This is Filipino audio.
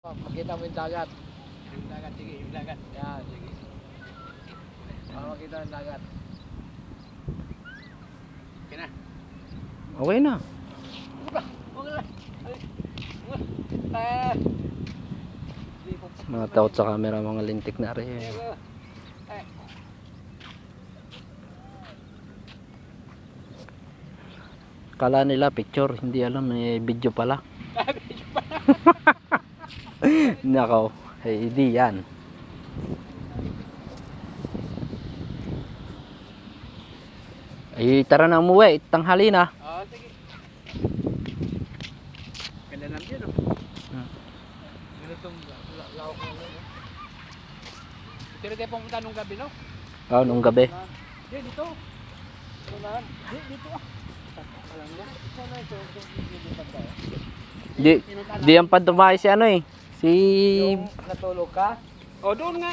Makita mo yung dagat. Yung dagat, sige, yung dagat. Yan, sige. Para makita yung dagat. Okay na. Okay na. Okay na. Ah. Hindi po. Mga taot sa camera, mga lintik na rin. Ay. Kala nila picture, hindi alam may video pala. Nakaw, hindi yan. Ay, tara na umuwi, tanghali na. Oo, sige. Ganda lang yun, oh. Ganitong lawak na yun, oh. Ito rin tayo pumunta nung gabi, no? Oh, nung gabi. Hindi, dito. Ito na. Dito, ah. Alam mo? Ito na ito. Di yan pa dumayo si ano eh. Si Yung natulog ka? O, doon nga.